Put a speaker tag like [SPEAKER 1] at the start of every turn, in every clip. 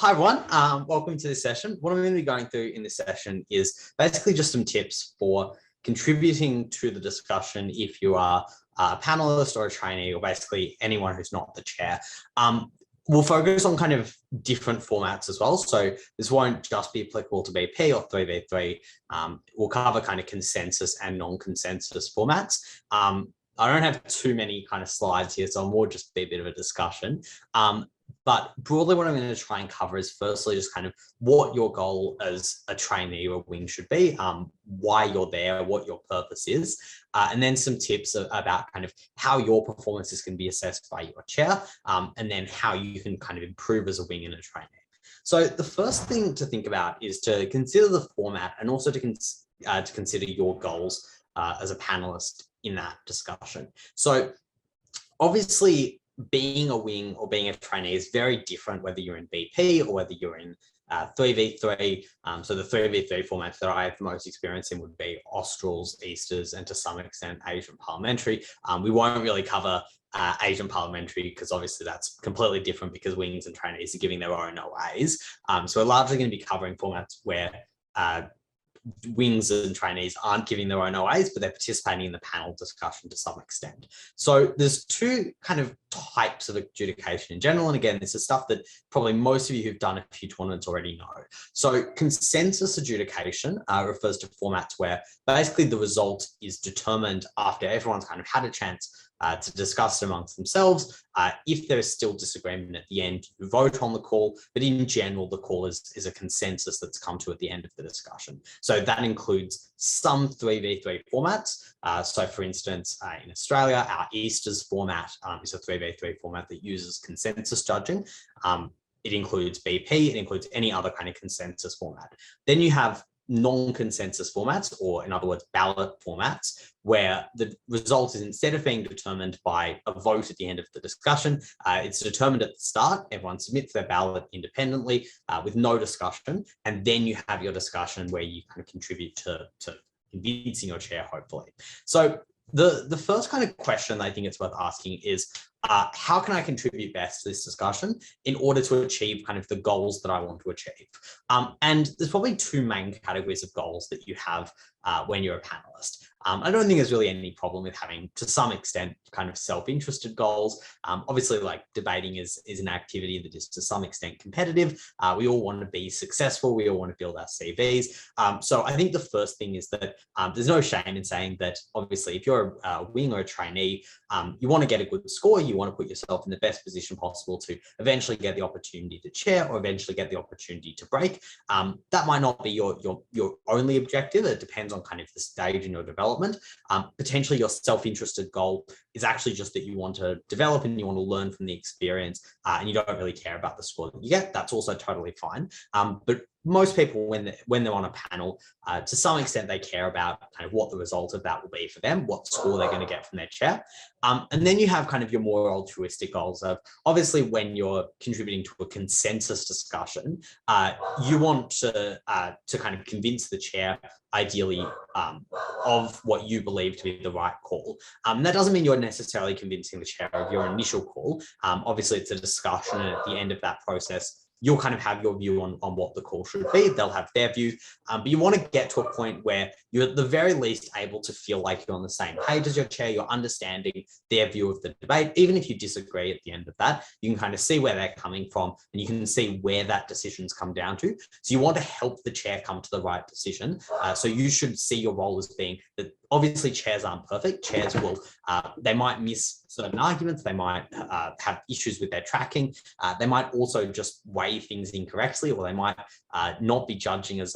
[SPEAKER 1] Hi everyone, welcome to this session. What I'm going to be going through in this session is basically just some tips for contributing to the discussion if you are a panelist or a trainee or basically anyone who's not the chair. We'll focus on kind of different formats as well. So this won't just be applicable to BP or 3v3. We'll cover kind of consensus and non-consensus formats. I don't have too many kind of slides here, so I'll more just be a bit of a discussion. But broadly, what I'm going to try and cover is firstly just kind of what your goal as a trainee or wing should be, why you're there, what your purpose is, and then some tips about kind of how your performances can be assessed by your chair, and then how you can kind of improve as a wing and a trainee. So the first thing to think about is to consider the format and also to consider your goals as a panelist in that discussion. So obviously, being a wing or being a trainee is very different whether you're in BP or whether you're in 3v3. So the 3v3 formats that I have the most experience in would be Australs, Easters, and to some extent Asian Parliamentary. We won't really cover Asian Parliamentary because obviously that's completely different because wings and trainees are giving their own OAs. So we're largely going to be covering formats where wings and trainees aren't giving their own OAs, but they're participating in the panel discussion to some extent. So there's two kind of types of adjudication in general. And again, this is stuff that probably most of you who've done a few tournaments already know. So consensus adjudication refers to formats where basically the result is determined after everyone's kind of had a chance to discuss it amongst themselves. If there is still disagreement at the end, you vote on the call, but in general, the call is a consensus that's come to at the end of the discussion. So that includes some 3v3 formats. So for instance, in Australia, our Easters format is a 3v3 format that uses consensus judging. It includes BP, it includes any other kind of consensus format. Then you have non-consensus formats, or in other words, ballot formats, where the result is instead of being determined by a vote at the end of the discussion, it's determined at the start. Everyone submits their ballot independently with no discussion. And then you have your discussion where you kind of contribute to convincing your chair, hopefully. So the first kind of question I think it's worth asking is, how can I contribute best to this discussion in order to achieve kind of the goals that I want to achieve? And there's probably two main categories of goals that you have when you're a panelist. I don't think there's really any problem with having, to some extent, kind of self-interested goals. Obviously, like debating is an activity that is to some extent competitive. We all want to be successful. We all want to build our CVs. So I think the first thing is that there's no shame in saying that, obviously, if you're a wing or a trainee, you want to get a good score. You want to put yourself in the best position possible to eventually get the opportunity to chair or eventually get the opportunity to break. That might not be your only objective. It depends on kind of the stage in your development. Potentially your self-interested goal is actually just that you want to develop and you want to learn from the experience and you don't really care about the score that you get. That's also totally fine. But most people, when they're on a panel, to some extent, they care about kind of what the result of that will be for them, what score they're going to get from their chair. And then you have kind of your more altruistic goals of, obviously, when you're contributing to a consensus discussion, you want to kind of convince the chair, ideally, of what you believe to be the right call. That doesn't mean you're necessarily convincing the chair of your initial call. Obviously, it's a discussion, and at the end of that process, you'll kind of have your view on what the call should be. They'll have their view, but you want to get to a point where you're at the very least able to feel like you're on the same page as your chair. You're understanding their view of the debate. Even if you disagree at the end of that, you can kind of see where they're coming from and you can see where that decision's come down to. So you want to help the chair come to the right decision. So you should see your role as being that obviously chairs aren't perfect. Chairs will, they might miss certain arguments. They might have issues with their tracking. They might also just weigh things incorrectly, or they might not be judging as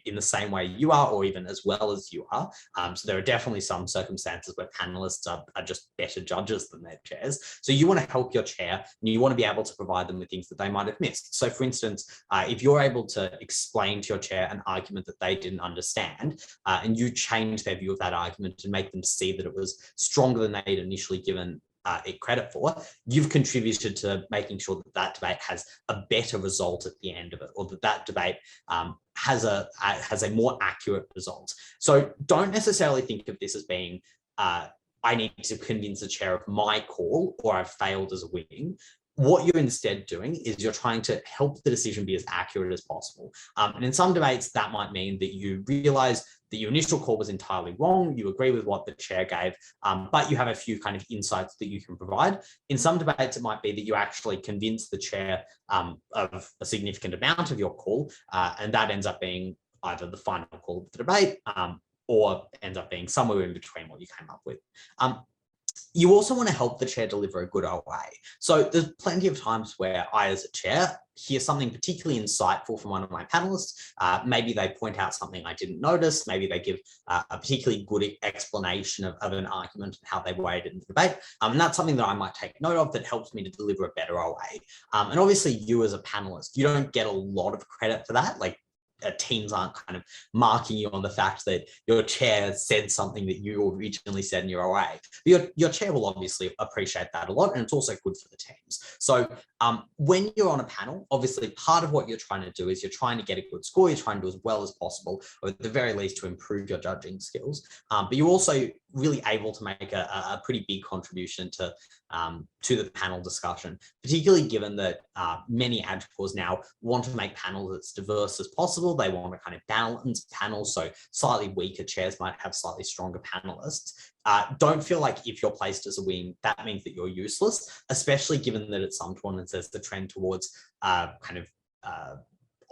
[SPEAKER 1] in the same way you are, or even as well as you are. So there are definitely some circumstances where panelists are just better judges than their chairs. So you want to help your chair and you want to be able to provide them with things that they might have missed. So for instance, if you're able to explain to your chair an argument that they didn't understand and you change their view of that argument and make them see that it was stronger than they'd initially given it credit for, you've contributed to making sure that that debate has a better result at the end of it, or that debate has a more accurate result. So don't necessarily think of this as being, I need to convince the chair of my call or I've failed as a wing. what you're instead doing is you're trying to help the decision be as accurate as possible. And in some debates, that might mean that you realize that your initial call was entirely wrong. You agree with what the chair gave, but you have a few kind of insights that you can provide. In some debates, it might be that you actually convince the chair of a significant amount of your call, and that ends up being either the final call of the debate or ends up being somewhere in between what you came up with. You also want to help the chair deliver a good OA. So there's plenty of times where I, as a chair, hear something particularly insightful from one of my panelists. Maybe they point out something I didn't notice. Maybe they give a particularly good explanation of an argument and how they weighed it in the debate. And that's something that I might take note of that helps me to deliver a better OA. And obviously you as a panelist, you don't get a lot of credit for that. Like, teams aren't kind of marking you on the fact that your chair said something that you originally said in your OA. But your chair will obviously appreciate that a lot, and it's also good for the teams. So when you're on a panel, obviously part of what you're trying to do is you're trying to get a good score, you're trying to do as well as possible, or at the very least to improve your judging skills. But you're also really able to make a pretty big contribution to the panel discussion, particularly given that many advocates now want to make panels as diverse as possible. They want to kind of balance panels, so slightly weaker chairs might have slightly stronger panelists. Don't feel like if you're placed as a wing, that means that you're useless, especially given that at some tournaments there's the trend towards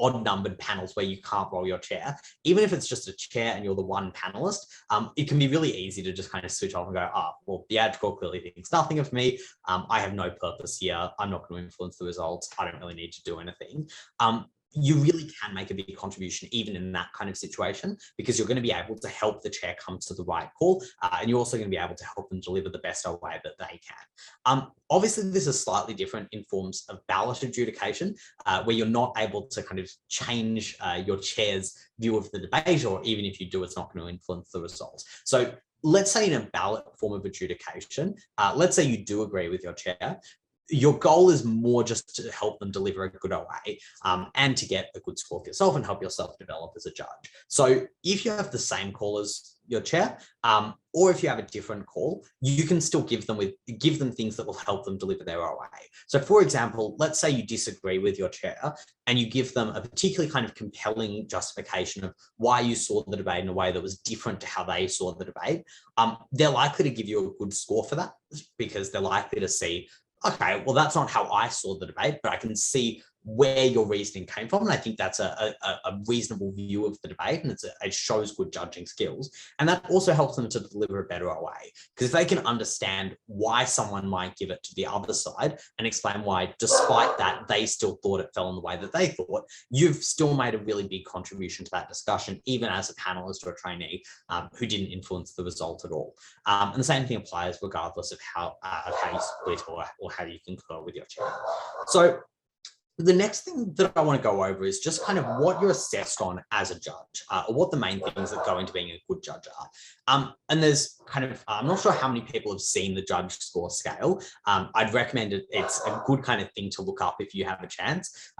[SPEAKER 1] odd-numbered panels where you can't roll your chair. Even if it's just a chair and you're the one panelist, it can be really easy to just kind of switch off and go, well, the advocate clearly thinks nothing of me. I have no purpose here. I'm not going to influence the results. I don't really need to do anything. You really can make a big contribution even in that kind of situation, because you're going to be able to help the chair come to the right call, and you're also going to be able to help them deliver the best OA that they can. Obviously, this is slightly different in forms of ballot adjudication, where you're not able to kind of change your chair's view of the debate, or even if you do, it's not going to influence the results. So let's say in a ballot form of adjudication, let's say you do agree with your chair. Your goal is more just to help them deliver a good OA and to get a good score for yourself and help yourself develop as a judge. So if you have the same call as your chair, or if you have a different call, you can still give them things that will help them deliver their OA. So for example, let's say you disagree with your chair and you give them a particularly kind of compelling justification of why you saw the debate in a way that was different to how they saw the debate. They're likely to give you a good score for that, because they're likely to see, okay, well, that's not how I saw the debate, but I can see where your reasoning came from. And I think that's a reasonable view of the debate, and it shows good judging skills. And that also helps them to deliver a better OA, because if they can understand why someone might give it to the other side and explain why, despite that, they still thought it fell in the way that they thought, you've still made a really big contribution to that discussion, even as a panelist or a trainee who didn't influence the result at all. And the same thing applies regardless of how you split or how you concur with your chair. So the next thing that I want to go over is just kind of what you're assessed on as a judge, or what the main things that go into being a good judge are. And there's kind of, I'm not sure how many people have seen the judge score scale. I'd recommend it. It's a good kind of thing to look up if you have a chance.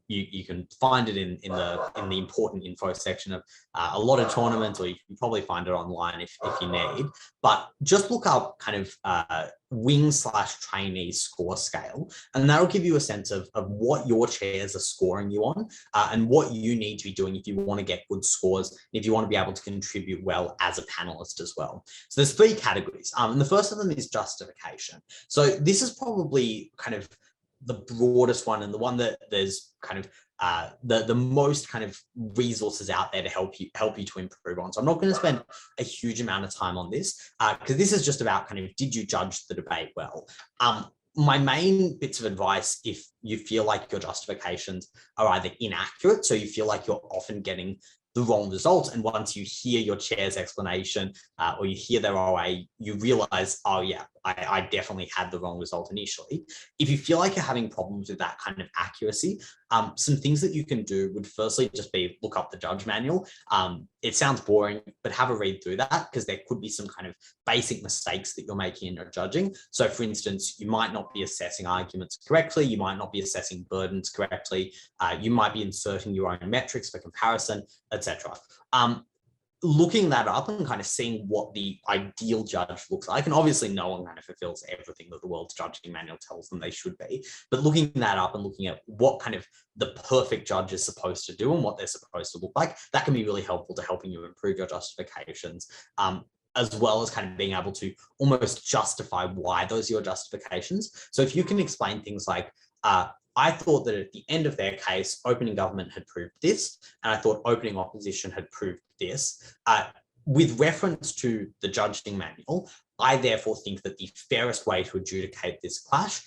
[SPEAKER 1] You can find it in the important info section of a lot of tournaments, or you can probably find it online if you need. But just look up kind of wing/trainee score scale, and that'll give you a sense of what your chairs are scoring you on, and what you need to be doing if you want to get good scores, if you want to be able to contribute well as a panelist as well. So there's three categories, and the first of them is justification. So this is probably kind of the broadest one, and the one that there's kind of the most kind of resources out there to help you to improve on. So I'm not going to spend a huge amount of time on this, because this is just about kind of, did you judge the debate well? My main bits of advice, if you feel like your justifications are either inaccurate, so you feel like you're often getting the wrong result, and once you hear your chair's explanation or you hear their OA, you realize, oh yeah, I definitely had the wrong result initially. If you feel like you're having problems with that kind of accuracy, some things that you can do would firstly just be look up the judge manual. It sounds boring, but have a read through that, because there could be some kind of basic mistakes that you're making in your judging. So for instance, you might not be assessing arguments correctly, you might not be assessing burdens correctly, you might be inserting your own metrics for comparison, etc. looking that up and kind of seeing what the ideal judge looks like. And obviously no one kind of fulfills everything that the world's judging manual tells them they should be, but looking that up and looking at what kind of the perfect judge is supposed to do and what they're supposed to look like, that can be really helpful to helping you improve your justifications, as well as kind of being able to almost justify why those are your justifications. So if you can explain things like, I thought that at the end of their case, opening government had proved this, and I thought opening opposition had proved this. With reference to the judging manual, I therefore think that the fairest way to adjudicate this clash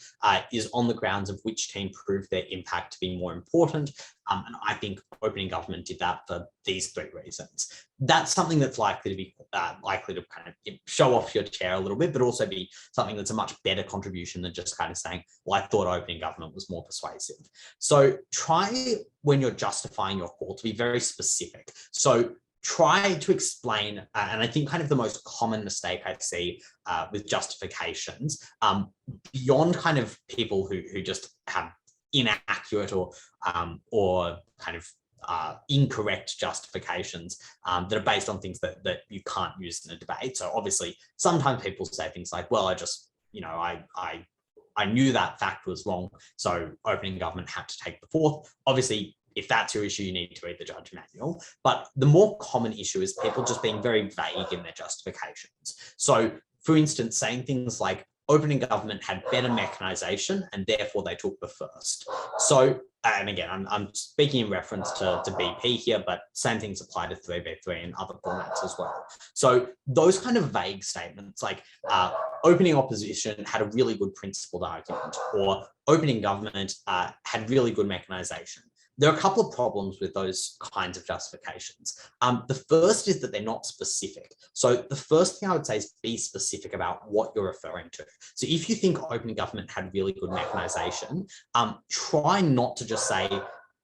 [SPEAKER 1] is on the grounds of which team proved their impact to be more important. And I think opening government did that for these 3 reasons. That's something that's likely to be likely to kind of show off your chair a little bit, but also be something that's a much better contribution than just kind of saying, well, I thought opening government was more persuasive. So try, when you're justifying your call, to be very specific. So try to explain, and I think kind of the most common mistake I see with justifications, beyond kind of people who just have inaccurate or kind of incorrect justifications that are based on things that you can't use in a debate. So obviously, sometimes people say things like, well, I just, I knew that fact was wrong, so opening government had to take the 4th. Obviously, if that's your issue, you need to read the judge manual. But the more common issue is people just being very vague in their justifications. So, for instance, saying things like opening government had better mechanisation and therefore they took the 1st. So, and again, I'm speaking in reference to BP here, but same things apply to 3v3 and other formats as well. So those kind of vague statements like opening opposition had a really good principled argument, or opening government had really good mechanisation. There are a couple of problems with those kinds of justifications. The first is that they're not specific. So the first thing I would say is be specific about what you're referring to. So if you think opening government had really good mechanisation, try not to just say,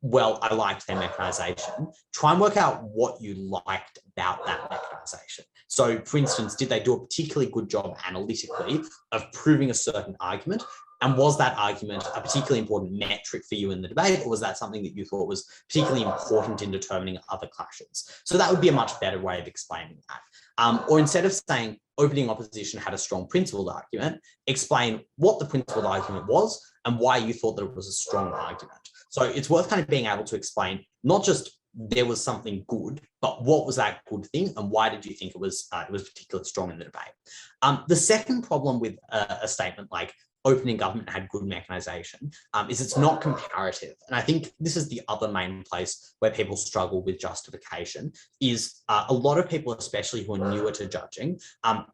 [SPEAKER 1] well, I liked their mechanisation. Try and work out what you liked about that mechanisation. So for instance, did they do a particularly good job analytically of proving a certain argument? And was that argument a particularly important metric for you in the debate, or was that something that you thought was particularly important in determining other clashes? So that would be a much better way of explaining that. Or instead of saying opening opposition had a strong principled argument, explain what the principled argument was and why you thought that it was a strong argument. So it's worth kind of being able to explain not just there was something good, but what was that good thing and why did you think it was particularly strong in the debate? The second problem with a statement like opening government had good mechanisation is it's not comparative. And I think this is the other main place where people struggle with justification is a lot of people, especially who are newer to judging,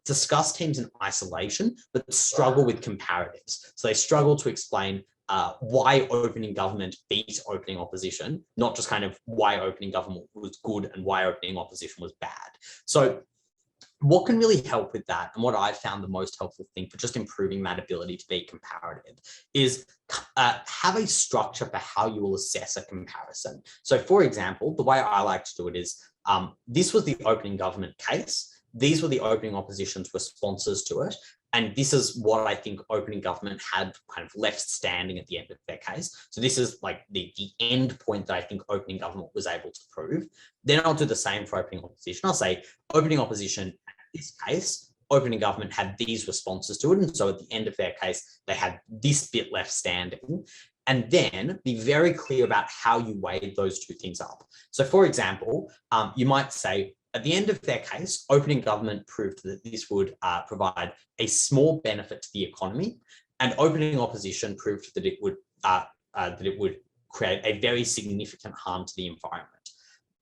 [SPEAKER 1] discuss teams in isolation, but struggle with comparatives. So they struggle to explain why opening government beat opening opposition, not just kind of why opening government was good and why opening opposition was bad. So what can really help with that, and what I've found the most helpful thing for just improving that ability to be comparative, is have a structure for how you will assess a comparison. So for example, the way I like to do it is, this was the opening government case, these were the opening opposition's responses to it, and this is what I think opening government had kind of left standing at the end of their case. So this is like the end point that I think opening government was able to prove. Then I'll do the same for opening opposition. I'll say opening opposition, in this case, opening government had these responses to it. And so at the end of their case, they had this bit left standing. And then be very clear about how you weighed those two things up. So for example, you might say, at the end of their case, opening government proved that this would provide a small benefit to the economy, and opening opposition proved that it would create a very significant harm to the environment.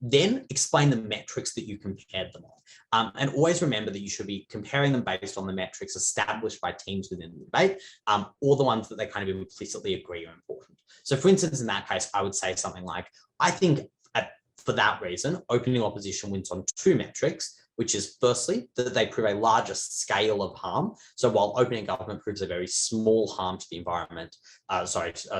[SPEAKER 1] Then explain the metrics that you compared them on. And always remember that you should be comparing them based on the metrics established by teams within the debate, or the ones that they kind of implicitly agree are important. So for instance, in that case, I would say something like, I think for that reason, opening opposition wins on two metrics, which is firstly, that they prove a larger scale of harm. So while opening government proves a very small harm to the environment, a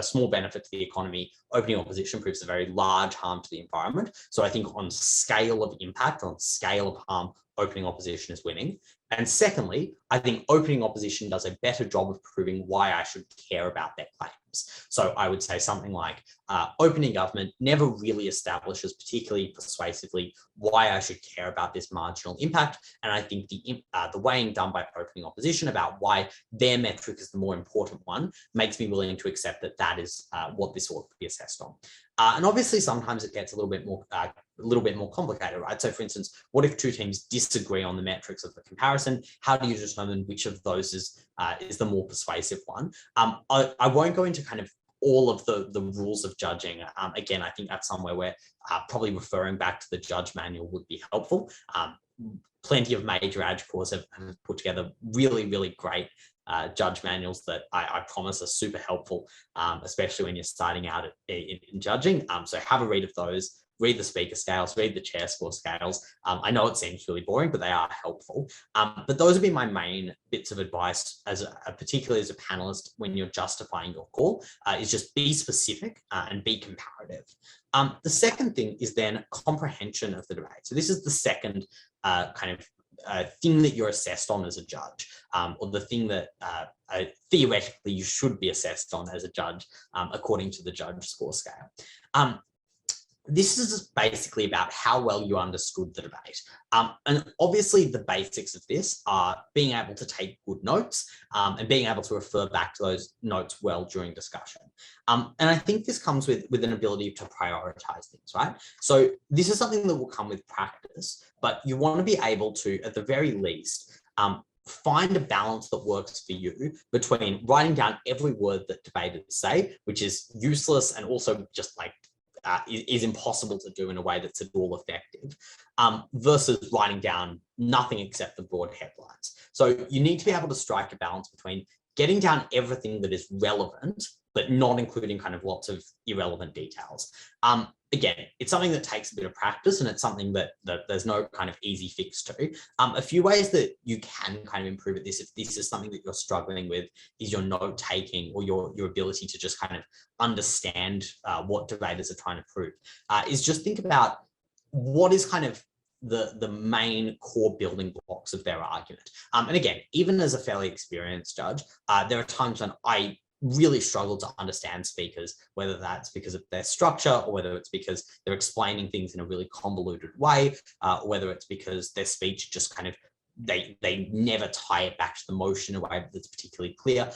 [SPEAKER 1] small benefit to the economy, opening opposition proves a very large harm to the environment. So I think on scale of impact, on scale of harm, opening opposition is winning. And secondly, I think opening opposition does a better job of proving why I should care about their claims. So I would say something like, opening government never really establishes particularly persuasively why I should care about this marginal impact. And I think the weighing done by opening opposition about why their metric is the more important one makes me willing to accept that that is what this ought to be assessed on. And obviously, sometimes it gets a little bit more complicated, right? So, for instance, what if two teams disagree on the metrics of the comparison? How do you determine which of those is the more persuasive one? I won't go into kind of all of the rules of judging. Again, I think that's somewhere where probably referring back to the judge manual would be helpful. Plenty of major ad corps have put together really, really great judge manuals that I promise are super helpful, especially when you're starting out in judging. So have a read of those, read the speaker scales, read the chair score scales. I know it seems really boring, but they are helpful. But those would be my main bits of advice, particularly as a panelist when you're justifying your call, is just be specific and be comparative. The second thing is then comprehension of the debate. So this is the second kind of thing that you're assessed on as a judge, or the thing that theoretically you should be assessed on as a judge, according to the judge score scale. This is basically about how well you understood the debate. And obviously the basics of this are being able to take good notes and being able to refer back to those notes well during discussion. And I think this comes with an ability to prioritize things, right? So this is something that will come with practice, but you want to be able to, at the very least, find a balance that works for you between writing down every word that debaters say, which is useless and also just like is impossible to do in a way that's at all effective, versus writing down nothing except the broad headlines. So you need to be able to strike a balance between getting down everything that is relevant, but not including kind of lots of irrelevant details. Again, it's something that takes a bit of practice, and it's something that there's no kind of easy fix to. A few ways that you can kind of improve at this, if this is something that you're struggling with, is your note taking or your ability to just kind of understand what debaters are trying to prove. Is just think about what is kind of the main core building blocks of their argument. And again, even as a fairly experienced judge, there are times when I really struggle to understand speakers, whether that's because of their structure or whether it's because they're explaining things in a really convoluted way, or whether it's because their speech just kind of, they never tie it back to the motion in a way that's particularly clear.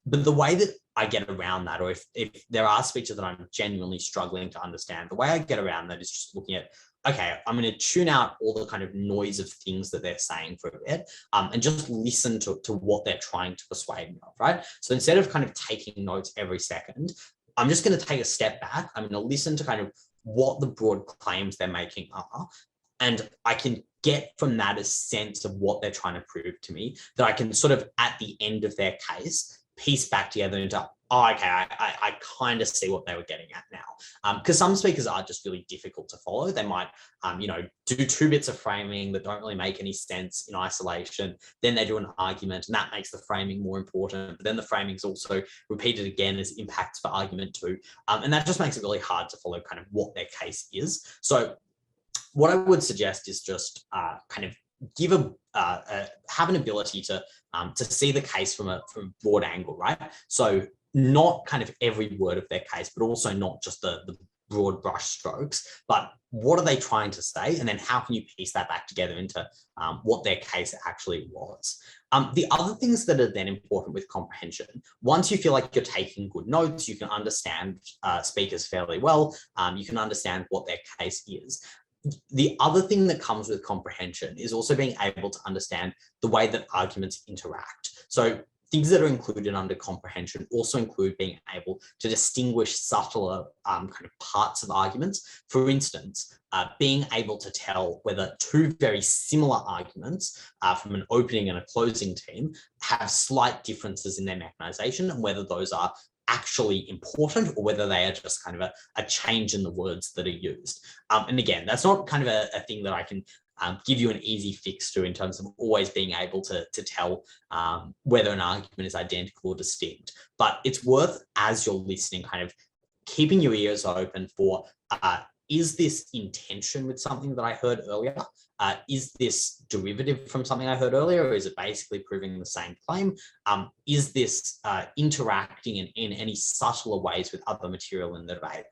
[SPEAKER 1] But the way that I get around that, or if there are speeches that I'm genuinely struggling to understand, the way I get around that is just looking at, okay, I'm going to tune out all the kind of noise of things that they're saying for a bit, and just listen to what they're trying to persuade me of, right? So instead of kind of taking notes every second, I'm just going to take a step back. I'm going to listen to kind of what the broad claims they're making are, and I can get from that a sense of what they're trying to prove to me, that I can sort of, at the end of their case, piece back together into, oh, okay, I kind of see what they were getting at now. Because some speakers are just really difficult to follow. They might, do two bits of framing that don't really make any sense in isolation. Then they do an argument, and that makes the framing more important. But then the framing is also repeated again as impacts for argument two. And that just makes it really hard to follow kind of what their case is. So what I would suggest is just kind of have an ability to see the case from a broad angle, right? So not kind of every word of their case, but also not just the broad brush strokes, but what are they trying to say? And then how can you piece that back together into what their case actually was? The other things that are then important with comprehension, once you feel like you're taking good notes, you can understand speakers fairly well, you can understand what their case is. The other thing that comes with comprehension is also being able to understand the way that arguments interact. So things that are included under comprehension also include being able to distinguish subtler kind of parts of arguments. For instance, being able to tell whether two very similar arguments from an opening and a closing team have slight differences in their mechanization, and whether those are actually important or whether they are just kind of a change in the words that are used. And again, that's not kind of a thing that I can give you an easy fix to in terms of always being able to tell whether an argument is identical or distinct. But it's worth, as you're listening, kind of keeping your ears open for, is this in tension with something that I heard earlier? is this derivative from something I heard earlier, or is it basically proving the same claim? Is this interacting in any subtler ways with other material in the debate?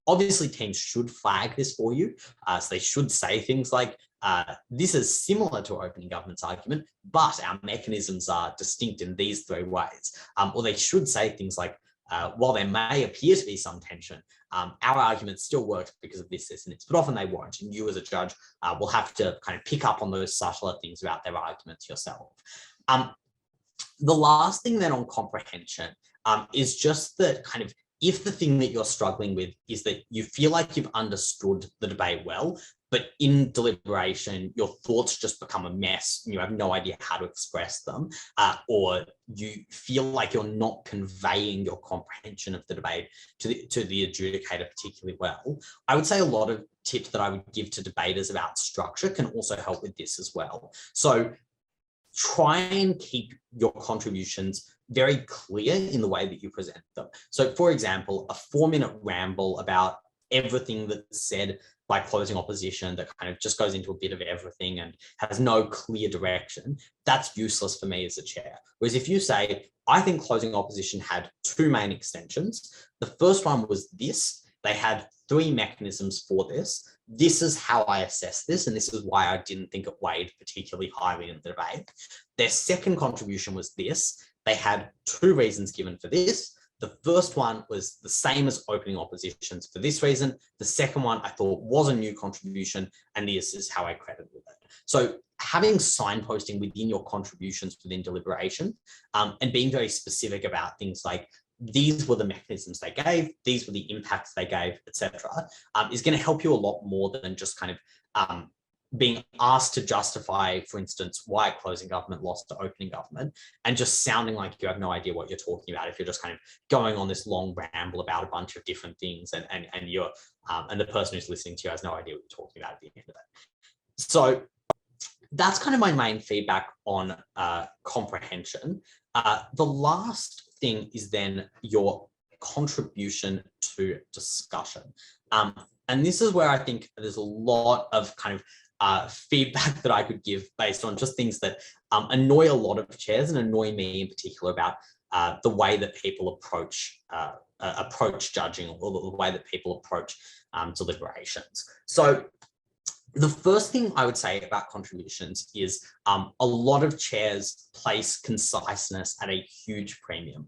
[SPEAKER 1] Obviously, teams should flag this for you. So they should say things like, this is similar to opening government's argument, but our mechanisms are distinct in these three ways. Or they should say things like, while there may appear to be some tension, our argument still works because of this, this, and this, but often they won't. And you as a judge will have to kind of pick up on those subtler things about their arguments yourself. The last thing then on comprehension is just that kind of, if the thing that you're struggling with is that you feel like you've understood the debate well, but in deliberation, your thoughts just become a mess and you have no idea how to express them, or you feel like you're not conveying your comprehension of the debate to the adjudicator particularly well, I would say a lot of tips that I would give to debaters about structure can also help with this as well. So try and keep your contributions very clear in the way that you present them. So for example, a 4-minute ramble about everything that's said by closing opposition that kind of just goes into a bit of everything and has no clear direction, that's useless for me as a chair. Whereas if you say, I think closing opposition had 2 main extensions. The first one was this. They had 3 mechanisms for this. This is how I assess this, and this is why I didn't think it weighed particularly highly in the debate. Their second contribution was this. They had 2 reasons given for this. The first one was the same as opening oppositions for this reason. The second one I thought was a new contribution, and this is how I credited it. So having signposting within your contributions within deliberation, and being very specific about things like, these were the mechanisms they gave, these were the impacts they gave, etc., is going to help you a lot more than just kind of being asked to justify, for instance, why closing government lost to opening government, and just sounding like you have no idea what you're talking about if you're just kind of going on this long ramble about a bunch of different things, and you're and the person who's listening to you has no idea what you're talking about at the end of it. So that's kind of my main feedback on comprehension. The last thing is then your contribution to discussion. And this is where I think there's a lot of kind of feedback that I could give based on just things that annoy a lot of chairs and annoy me in particular about the way that people approach judging, or the way that people approach deliberations. So the first thing I would say about contributions is a lot of chairs place conciseness at a huge premium.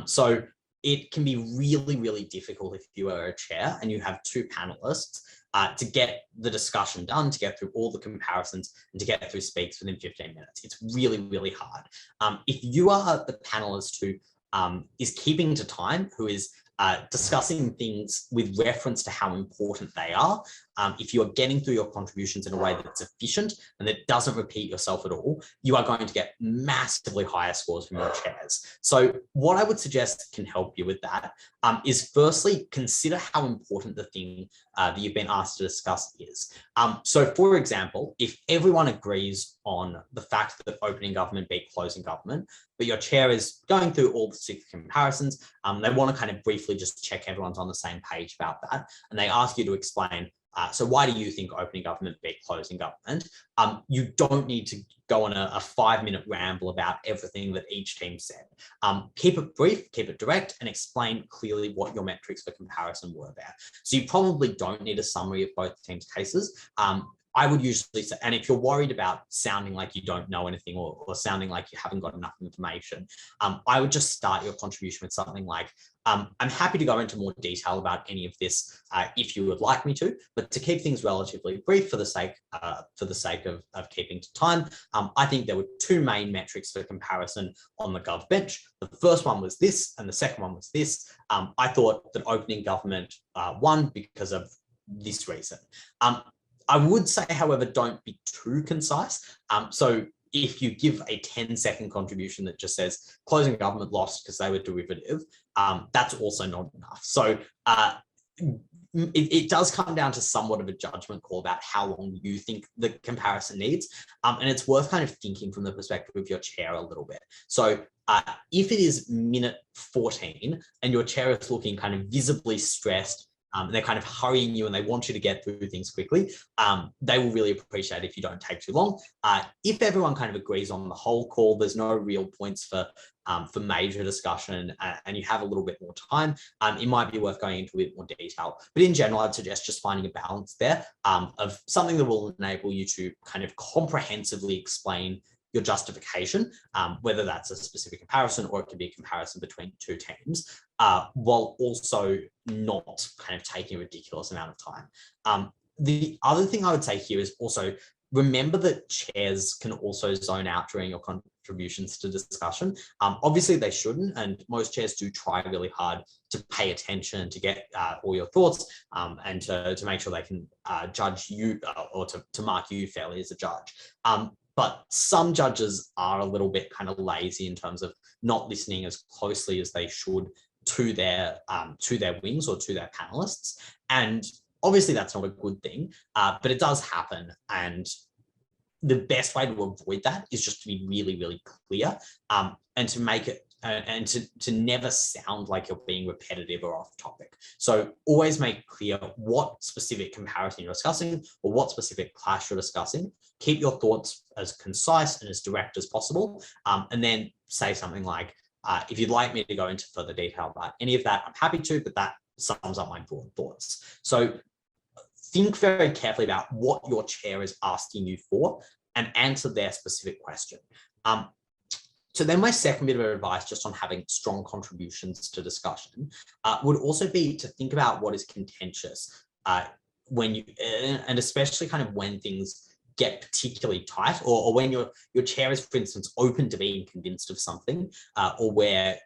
[SPEAKER 1] So it can be really, really difficult if you are a chair and you have 2 panelists to get the discussion done, to get through all the comparisons, and to get through speaks within 15 minutes. It's really, really hard. If you are the panelist who is keeping to time, who is discussing things with reference to how important they are, if you are getting through your contributions in a way that's efficient and that doesn't repeat yourself at all, you are going to get massively higher scores from your chairs. So what I would suggest can help you with that is firstly, consider how important the thing that you've been asked to discuss is. So for example, if everyone agrees on the fact that opening government beat closing government, but your chair is going through all the 6 comparisons, they want to kind of briefly just check everyone's on the same page about that, and they ask you to explain, so why do you think opening government beat closing government? You don't need to go on a 5-minute ramble about everything that each team said. Keep it brief, keep it direct, and explain clearly what your metrics for comparison were there. So you probably don't need a summary of both teams' cases. I would usually say, and if you're worried about sounding like you don't know anything, or sounding like you haven't got enough information, I would just start your contribution with something like, I'm happy to go into more detail about any of this if you would like me to, but to keep things relatively brief for the sake of keeping to time, I think there were 2 main metrics for comparison on the Gov bench. The first one was this, and the second one was this. I thought that opening government won because of this reason. I would say, however, don't be too concise. So if you give a 10-second contribution that just says closing government lost because they were derivative, that's also not enough. So it does come down to somewhat of a judgment call about how long you think the comparison needs. And it's worth kind of thinking from the perspective of your chair a little bit. So if it is minute 14 and your chair is looking kind of visibly stressed, they're kind of hurrying you and they want you to get through things quickly, they will really appreciate if you don't take too long. If everyone kind of agrees on the whole call, there's no real points for major discussion, and you have a little bit more time, it might be worth going into a bit more detail. But in general, I'd suggest just finding a balance there of something that will enable you to kind of comprehensively explain your justification, whether that's a specific comparison or it could be a comparison between two teams, while also not kind of taking a ridiculous amount of time. The other thing I would say here is also remember that chairs can also zone out during your contributions to discussion. Obviously they shouldn't, and most chairs do try really hard to pay attention, to get all your thoughts, and to make sure they can judge you or to mark you fairly as a judge. But some judges are a little bit kind of lazy in terms of not listening as closely as they should to their wings or to their panelists. And obviously that's not a good thing, but it does happen. And the best way to avoid that is just to be really, really clear, and to make it and to never sound like you're being repetitive or off topic. So always make clear what specific comparison you're discussing or what specific clash you're discussing. Keep your thoughts as concise and as direct as possible, and then say something like, if you'd like me to go into further detail about any of that, I'm happy to, but that sums up my broad thoughts. So think very carefully about what your chair is asking you for and answer their specific question. So then my second bit of advice just on having strong contributions to discussion would also be to think about what is contentious when you, and especially kind of when things get particularly tight, or when your chair is, for instance, open to being convinced of something, or where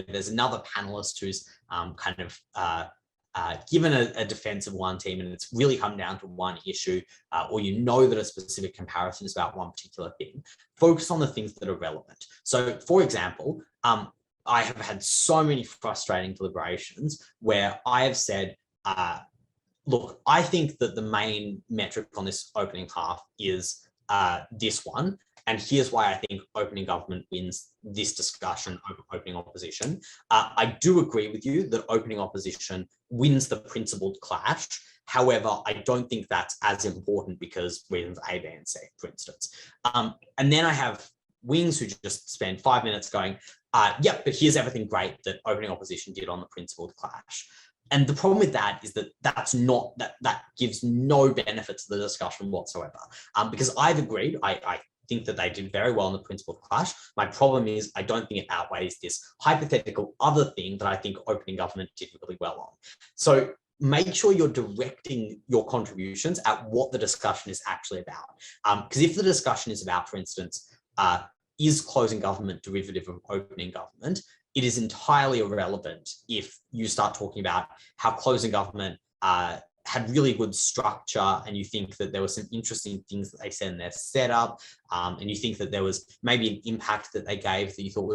[SPEAKER 1] there's another panelist who's kind of given a defense of one team and it's really come down to one issue, or you know that a specific comparison is about one particular thing. Focus on the things that are relevant. So, for example, I have had so many frustrating deliberations where I have said, look, I think that the main metric on this opening half is this one, and here's why I think opening government wins this discussion over opening opposition. I do agree with you that opening opposition wins the principled clash. However, I don't think that's as important because reasons A, B, and C, for instance. And then I have wings who just spend 5 minutes going, yeah, but here's everything great that opening opposition did on the principled clash. And the problem with that is that that gives no benefit to the discussion whatsoever. Because I've agreed, I think that they did very well in the principled clash. My problem is I don't think it outweighs this hypothetical other thing that I think opening government did really well on. So make sure you're directing your contributions at what the discussion is actually about. Because if the discussion is about, for instance, is closing government derivative of opening government, it is entirely irrelevant if you start talking about how closing government had really good structure, and you think that there were some interesting things that they said in their setup, and you think that there was maybe an impact that they gave that you thought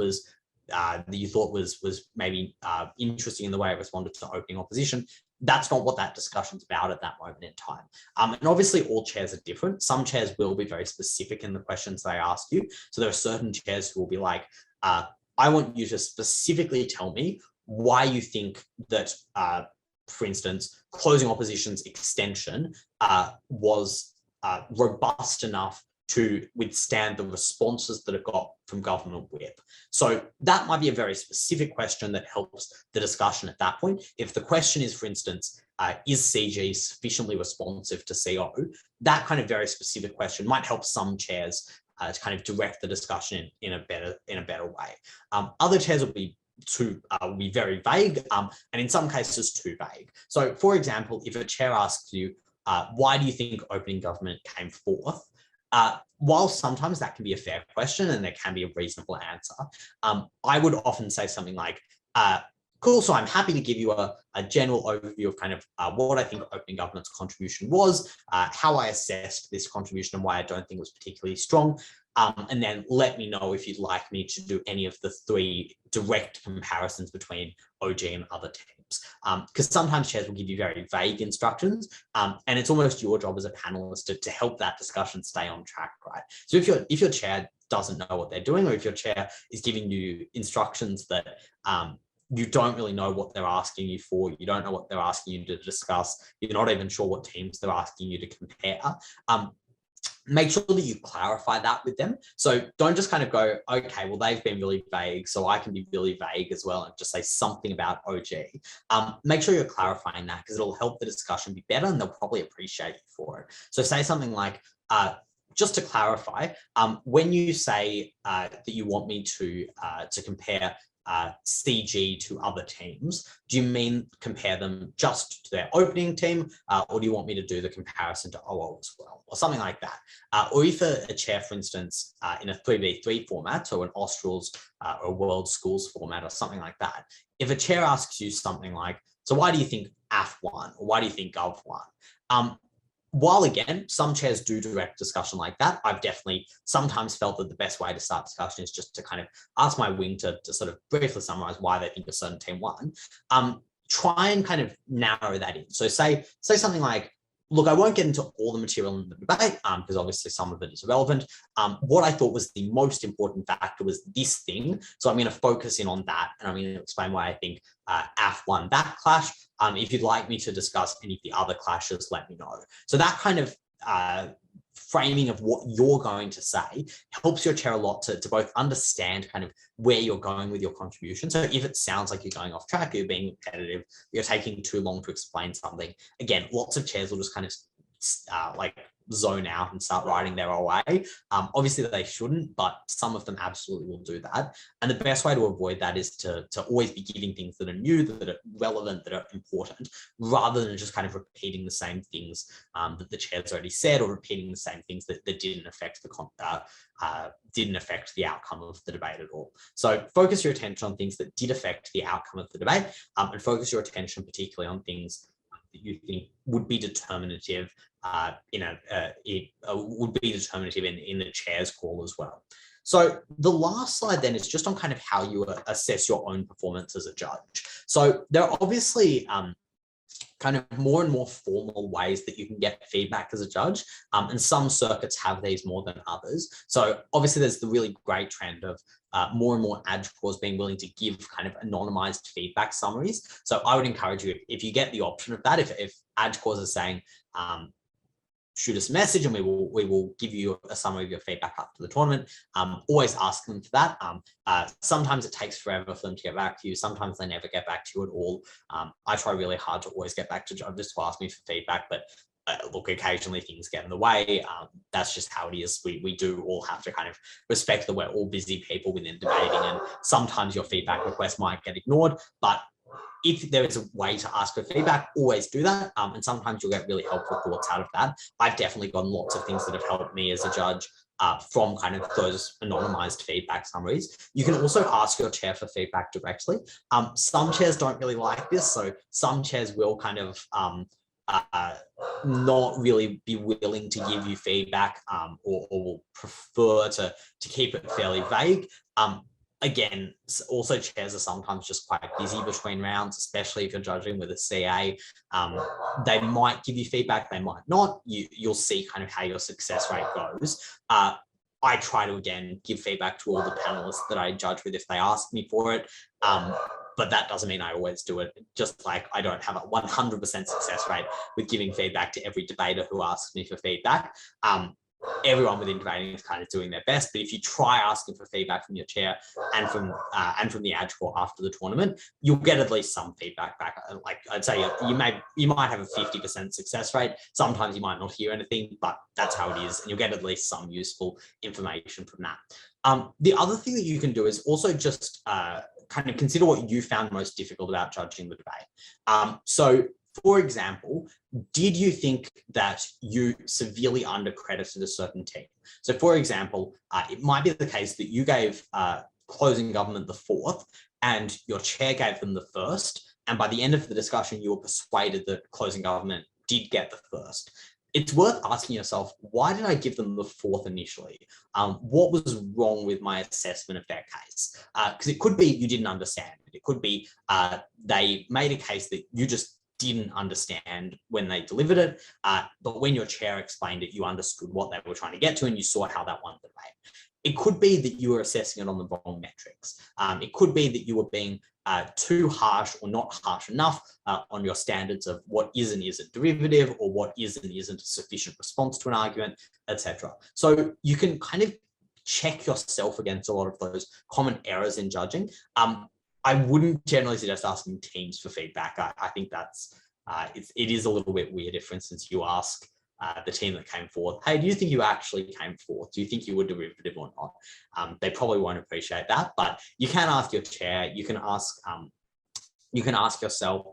[SPEAKER 1] was maybe interesting in the way it responded to opening opposition. That's not what that discussion's about at that moment in time. And obviously all chairs are different. Some chairs will be very specific in the questions they ask you. So there are certain chairs who will be like, I want you to specifically tell me why you think that, for instance, closing opposition's extension was robust enough to withstand the responses that it got from government whip. So that might be a very specific question that helps the discussion at that point. If the question is, for instance, is CG sufficiently responsive to CO? That kind of very specific question might help some chairs to kind of direct the discussion in a better way. Other chairs will be very vague, and in some cases too vague. So, for example, if a chair asks you, why do you think opening government came fourth? While sometimes that can be a fair question and there can be a reasonable answer, I would often say something like, cool, so I'm happy to give you a general overview of kind of what I think opening government's contribution was, how I assessed this contribution and why I don't think it was particularly strong. And then let me know if you'd like me to do any of the 3 direct comparisons between OG and other teams. Because sometimes chairs will give you very vague instructions, and it's almost your job as a panelist to help that discussion stay on track, right? So if your chair doesn't know what they're doing, or if your chair is giving you instructions that you don't really know what they're asking you for. You don't know what they're asking you to discuss. You're not even sure what teams they're asking you to compare. Make sure that you clarify that with them. So don't just kind of go, okay, well, they've been really vague, so I can be really vague as well and just say something about OG. Make sure you're clarifying that, because it'll help the discussion be better and they'll probably appreciate you for it. So say something like, just to clarify, when you say that you want me to compare CG to other teams, do you mean compare them just to their opening team, or do you want me to do the comparison to OO as well, or something like that? Or if a chair, for instance, in a 3v3 format, so an Australs or a World Schools format or something like that, if a chair asks you something like, so why do you think AF won, or why do you think Gov won? While again, some chairs do direct discussion like that, I've definitely sometimes felt that the best way to start discussion is just to kind of ask my wing to sort of briefly summarize why they think a certain team won. Try and kind of narrow that in. So say something like, look, I won't get into all the material in the debate because obviously some of it is irrelevant. What I thought was the most important factor was this thing. So I'm going to focus in on that, and I'm going to explain why I think AF won that clash. If you'd like me to discuss any of the other clashes, let me know. So that kind of framing of what you're going to say helps your chair a lot to both understand kind of where you're going with your contribution. So if it sounds like you're going off track, you're being repetitive, you're taking too long to explain something, again, lots of chairs will just kind of like zone out and start writing their OA. Obviously they shouldn't, but some of them absolutely will do that. And the best way to avoid that is to always be giving things that are new, that are relevant, that are important, rather than just kind of repeating the same things that the chair's already said, or repeating the same things that didn't affect the outcome of the debate at all. So focus your attention on things that did affect the outcome of the debate, and focus your attention particularly on things that you think would be determinative would be determinative in the chair's call as well. So the last slide then is just on kind of how you assess your own performance as a judge. So there are obviously kind of more and more formal ways that you can get feedback as a judge, and some circuits have these more than others. So obviously there's the really great trend of more and more AdCores being willing to give kind of anonymized feedback summaries. So I would encourage you, if you get the option of that, if AdCores are saying, shoot us a message and we will give you a summary of your feedback after the tournament, always ask them for that. Sometimes it takes forever for them to get back to you. Sometimes they never get back to you at all. I try really hard to always get back to judges to ask me for feedback, but look, occasionally things get in the way. That's just how it is. We do all have to kind of respect that we're all busy people within debating, and sometimes your feedback request might get ignored, but if there is a way to ask for feedback, always do that. And sometimes you'll get really helpful thoughts out of that. I've definitely gotten lots of things that have helped me as a judge from kind of those anonymized feedback summaries. You can also ask your chair for feedback directly. Some chairs don't really like this. So some chairs will kind of not really be willing to give you feedback, or will prefer to keep it fairly vague. Again, also chairs are sometimes just quite busy between rounds, especially if you're judging with a CA. They might give you feedback, they might not. You'll see kind of how your success rate goes. I try to, again, give feedback to all the panelists that I judge with if they ask me for it. But that doesn't mean I always do it. Just like I don't have a 100% success rate with giving feedback to every debater who asks me for feedback. Everyone within debating is kind of doing their best, but if you try asking for feedback from your chair and from the AdCore after the tournament, you'll get at least some feedback back. Like I'd say, you might have a 50% success rate. Sometimes you might not hear anything, but that's how it is, and you'll get at least some useful information from that. The other thing that you can do is also just kind of consider what you found most difficult about judging the debate. So, for example, did you think that you severely undercredited a certain team? So, for example, it might be the case that you gave closing government the 4th and your chair gave them the 1st. And by the end of the discussion, you were persuaded that closing government did get the 1st. It's worth asking yourself, why did I give them the 4th initially? What was wrong with my assessment of their case? Because it could be you didn't understand it. It could be they made a case that you just didn't understand when they delivered it, but when your chair explained it, you understood what they were trying to get to and you saw how that won the debate. it could be that you were assessing it on the wrong metrics. It could be that you were being too harsh or not harsh enough on your standards of what is and isn't derivative, or what is and isn't a sufficient response to an argument, etc. So you can kind of check yourself against a lot of those common errors in judging. I wouldn't generally suggest asking teams for feedback. I think that's it is a little bit weird if, for instance, you ask the team that came forth, hey, do you think you actually came forth? Do you think you were derivative or not? They probably won't appreciate that, but you can ask your chair, you can ask yourself.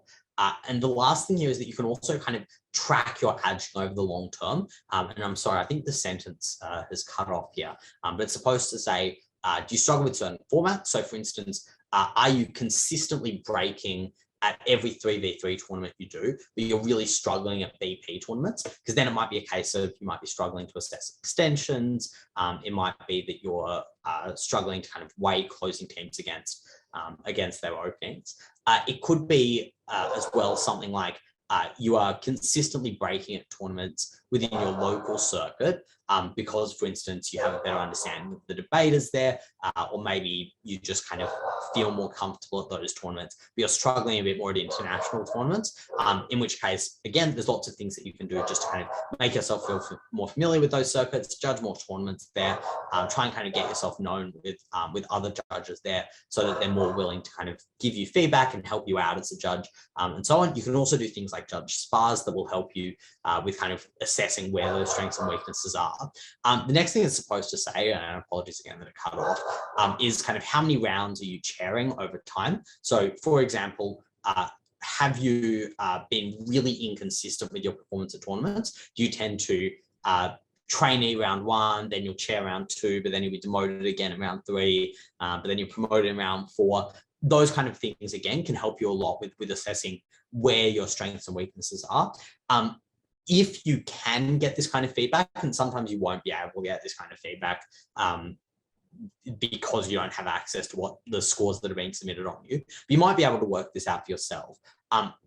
[SPEAKER 1] And the last thing here is that you can also kind of track your aging over the long term. And I'm sorry, I think the sentence has cut off here, but it's supposed to say, do you struggle with certain formats? So for instance, are you consistently breaking at every 3v3 tournament you do, but you're really struggling at BP tournaments? Because then it might be a case of you might be struggling to assess extensions. It might be that you're struggling to kind of weigh closing teams against their openings. It could be as well something like you are consistently breaking at tournaments within your local circuit because, for instance, you have a better understanding of the debaters there, or maybe you just kind of feel more comfortable at those tournaments, but you're struggling a bit more at international tournaments, in which case, again, there's lots of things that you can do just to kind of make yourself feel more familiar with those circuits, judge more tournaments there, try and kind of get yourself known with other judges there so that they're more willing to kind of give you feedback and help you out as a judge, and so on. You can also do things like judge spars that will help you with kind of assessing where those strengths and weaknesses are. The next thing it's supposed to say, and apologies again that it cut off, is kind of how many rounds are you chairing over time. So for example, have you been really inconsistent with your performance at tournaments? Do you tend to trainee round 1, then you'll chair round 2, but then you'll be demoted again in round 3, but then you're promoted in round 4? Those kind of things, again, can help you a lot with assessing where your strengths and weaknesses are. If you can get this kind of feedback, and sometimes you won't be able to get this kind of feedback because you don't have access to what the scores that are being submitted on you, but you might be able to work this out for yourself.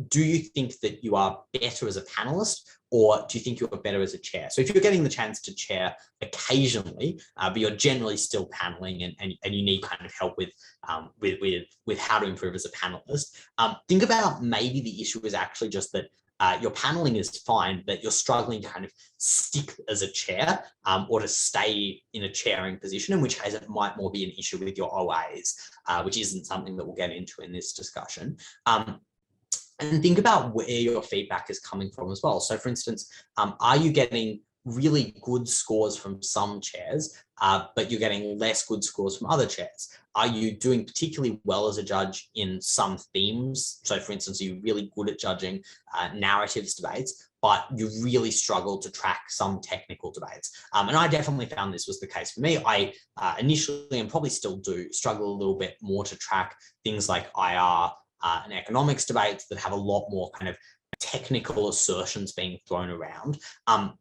[SPEAKER 1] Do you think that you are better as a panelist, or do you think you're better as a chair? So if you're getting the chance to chair occasionally, but you're generally still paneling and you need kind of help with how to improve as a panelist, think about maybe the issue is actually just that your paneling is fine, but you're struggling to kind of stick as a chair or to stay in a chairing position, in which case it might more be an issue with your OAs, which isn't something that we'll get into in this discussion. And think about where your feedback is coming from as well. So for instance, are you getting really good scores from some chairs, but you're getting less good scores from other chairs? Are you doing particularly well as a judge in some themes? So for instance, are you really good at judging narratives debates, but you really struggle to track some technical debates? And I definitely found this was the case for me. I initially, and probably still do, struggle a little bit more to track things like IR and economics debates that have a lot more kind of technical assertions being thrown around.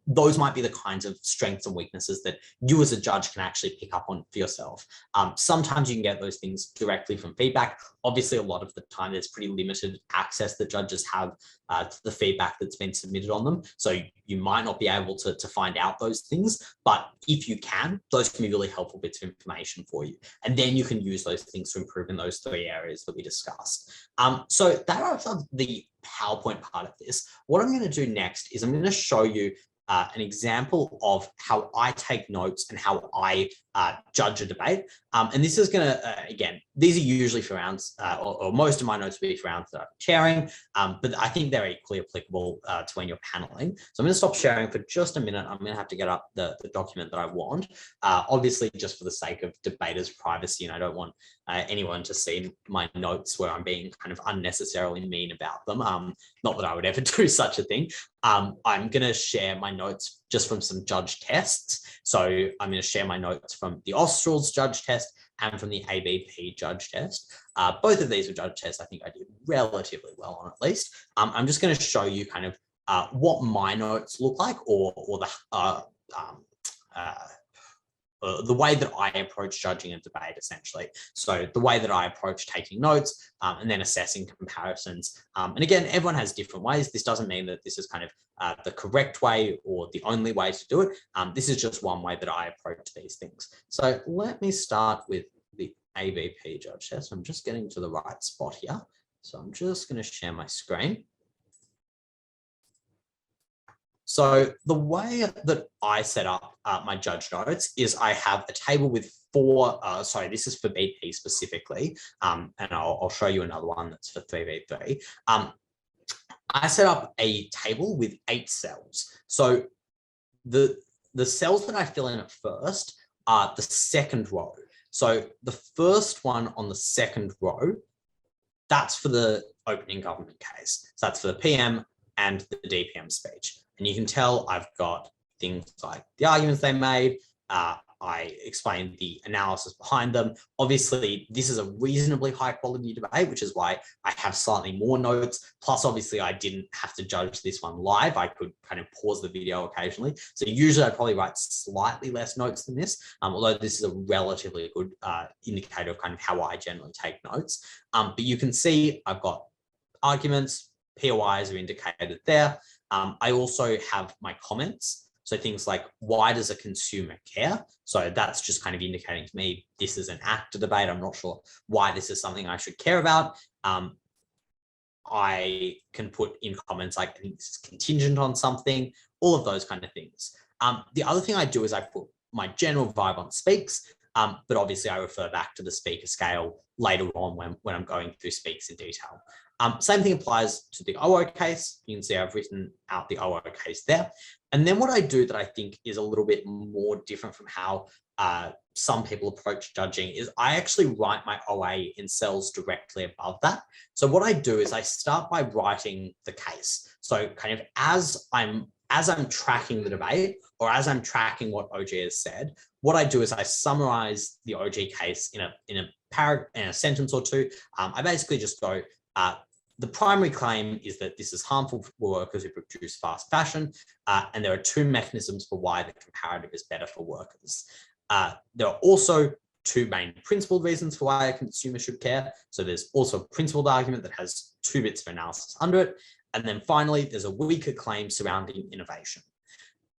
[SPEAKER 1] Those might be the kinds of strengths and weaknesses that you as a judge can actually pick up on for yourself. Sometimes you can get those things directly from feedback. Obviously, a lot of the time there's pretty limited access that judges have to the feedback that's been submitted on them. So you might not be able to find out those things, but if you can, those can be really helpful bits of information for you. And then you can use those things to improve in those 3 areas that we discussed. So that wraps up the PowerPoint part of this. What I'm going to do next is I'm going to show you an example of how I take notes and how I judge a debate. And this is going to, again, these are usually for rounds, or most of my notes will be for rounds that I'm chairing, but I think they're equally applicable to when you're paneling. So I'm going to stop sharing for just a minute. I'm going to have to get up the document that I want, obviously just for the sake of debaters' privacy, and I don't want anyone to see my notes where I'm being kind of unnecessarily mean about them. Not that I would ever do such a thing. I'm going to share my notes just from some judge tests. So I'm going to share my notes from the Australs judge test and from the ABP judge test. Both of these were judge tests I think I did relatively well on, at least. I'm just going to show you kind of what my notes look like, or the the way that I approach judging a debate, essentially. So the way that I approach taking notes and then assessing comparisons. And again, everyone has different ways. This doesn't mean that this is kind of the correct way or the only way to do it. This is just one way that I approach these things. So let me start with the ABP judge test. I'm just getting to the right spot here. So I'm just going to share my screen. So the way that I set up my judge notes is I have a table with four, sorry, this is for BP specifically, and I'll show you another one that's for 3v3. I set up a table with 8 cells. So the cells that I fill in at first are the second row. So the first one on the second row, that's for the opening government case. So that's for the PM and the DPM speech. And you can tell I've got things like the arguments they made. I explained the analysis behind them. Obviously, this is a reasonably high quality debate, which is why I have slightly more notes. Plus, obviously, I didn't have to judge this one live. I could kind of pause the video occasionally. So usually I'd probably write slightly less notes than this, although this is a relatively good indicator of kind of how I generally take notes. But you can see I've got arguments, POIs are indicated there. I also have my comments. So things like, why does a consumer care? So that's just kind of indicating to me, this is an ACTA debate. I'm not sure why this is something I should care about. I can put in comments like, I think this is contingent on something, all of those kind of things. The other thing I do is I put my general vibe on speaks, but obviously I refer back to the speaker scale later on when I'm going through speaks in detail. Same thing applies to the OO case. You can see I've written out the OO case there. And then what I do that I think is a little bit more different from how some people approach judging is I actually write my OA in cells directly above that. So what I do is I start by writing the case. So kind of as I'm tracking the debate or as I'm tracking what OG has said, what I do is I summarize the OG case in a sentence or two. I basically just go, the primary claim is that this is harmful for workers who produce fast fashion, and there are 2 mechanisms for why the comparative is better for workers. There are also 2 main principled reasons for why a consumer should care. So there's also a principled argument that has 2 bits of analysis under it. And then finally, there's a weaker claim surrounding innovation.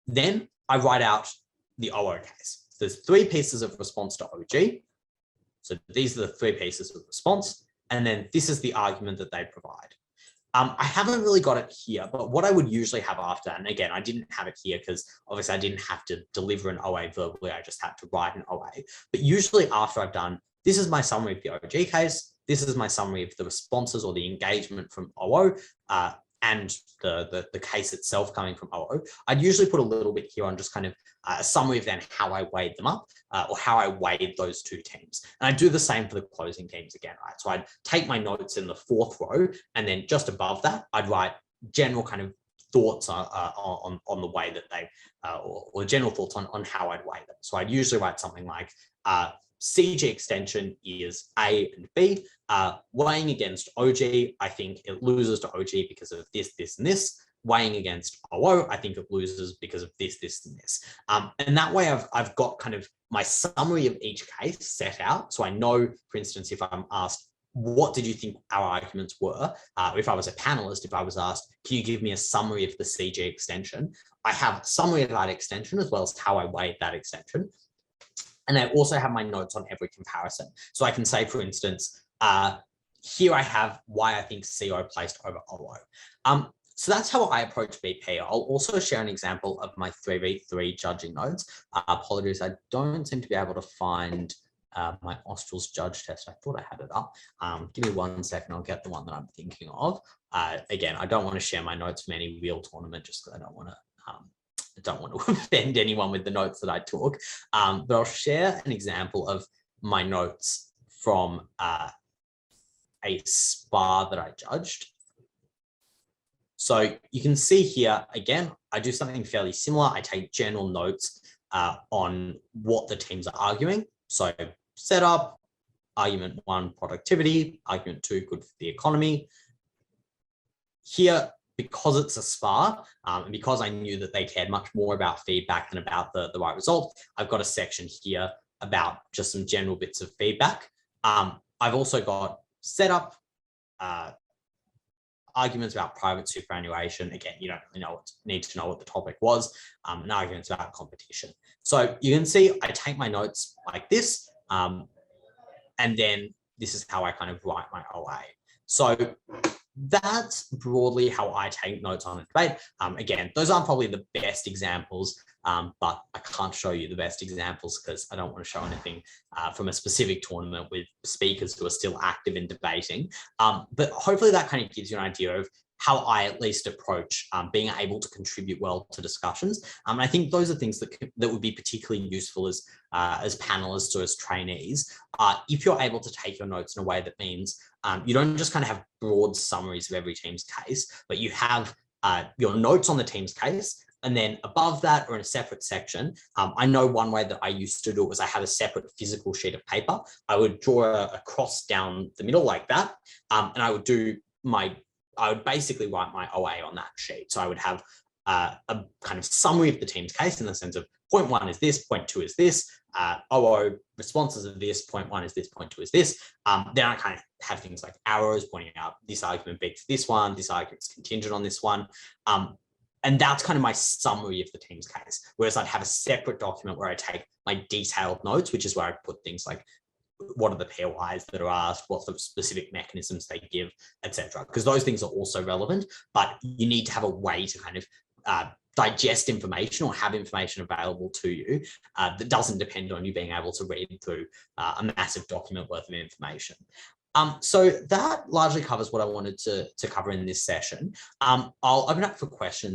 [SPEAKER 1] Then I write out the OO case. There's 3 pieces of response to OG. So these are the 3 pieces of response. And then this is the argument that they provide. I haven't really got it here, but what I would usually have after, and again, I didn't have it here because obviously I didn't have to deliver an OA verbally, I just had to write an OA. But usually after I've done, this is my summary of the OG case, this is my summary of the responses or the engagement from OO, and the case itself coming from OO, I'd usually put a little bit here on just kind of a summary of then how I weighed them up or how I weighed those 2 teams. And I do the same for the closing teams again, right? So I'd take my notes in the 4th row and then just above that, I'd write general kind of thoughts on the way that they, or general thoughts on how I'd weigh them. So I'd usually write something like, CG extension is A and B. Weighing against OG, I think it loses to OG because of this, this, and this. Weighing against OO, I think it loses because of this, this, and this. And that way I've got kind of my summary of each case set out. So I know, for instance, if I'm asked, what did you think our arguments were? If I was a panelist, if I was asked, can you give me a summary of the CG extension? I have a summary of that extension as well as how I weighed that extension. And I also have my notes on every comparison. So I can say, for instance, here I have why I think CO placed over OO. So that's how I approach BP. I'll also share an example of my 3v3 judging notes. Apologies, I don't seem to be able to find my Australs judge test. I thought I had it up. Give me 1 second, I'll get the one that I'm thinking of. Again, I don't want to share my notes from any real tournament just because I don't want to offend anyone with the notes that I took, but I'll share an example of my notes from a SPA that I judged. So you can see here, again, I do something fairly similar. I take general notes on what the teams are arguing. So setup, argument 1, productivity, argument 2, good for the economy. Here, because it's a SPA, and because I knew that they cared much more about feedback than about the right result, I've got a section here about just some general bits of feedback. I've also got setup, arguments about private superannuation. Again, you don't really need to know what the topic was, and arguments about competition. So you can see I take my notes like this, and then this is how I kind of write my OA. So that's broadly how I take notes on a debate. Again, those aren't probably the best examples, but I can't show you the best examples because I don't want to show anything from a specific tournament with speakers who are still active in debating. But hopefully that kind of gives you an idea of how I at least approach being able to contribute well to discussions. And I think those are things that would be particularly useful as panelists or as trainees. If you're able to take your notes in a way that means you don't just kind of have broad summaries of every team's case, but you have your notes on the team's case, and then above that or in a separate section, I know one way that I used to do it was I had a separate physical sheet of paper. I would draw a cross down the middle like that, and I would basically write my OA on that sheet. So I would have a kind of summary of the team's case in the sense of point 1 is this, point 2 is this, OO responses of this, point 1 is this, point 2 is this. Then I kind of have things like arrows pointing out this argument beats this one, this argument's contingent on this one. And that's kind of my summary of the team's case. Whereas I'd have a separate document where I take my detailed notes, which is where I put things like what are the POIs that are asked, what's the specific mechanisms they give, etc. Because those things are also relevant, but you need to have a way to kind of digest information or have information available to you that doesn't depend on you being able to read through a massive document worth of information. So that largely covers what I wanted to cover in this session. I'll open up for questions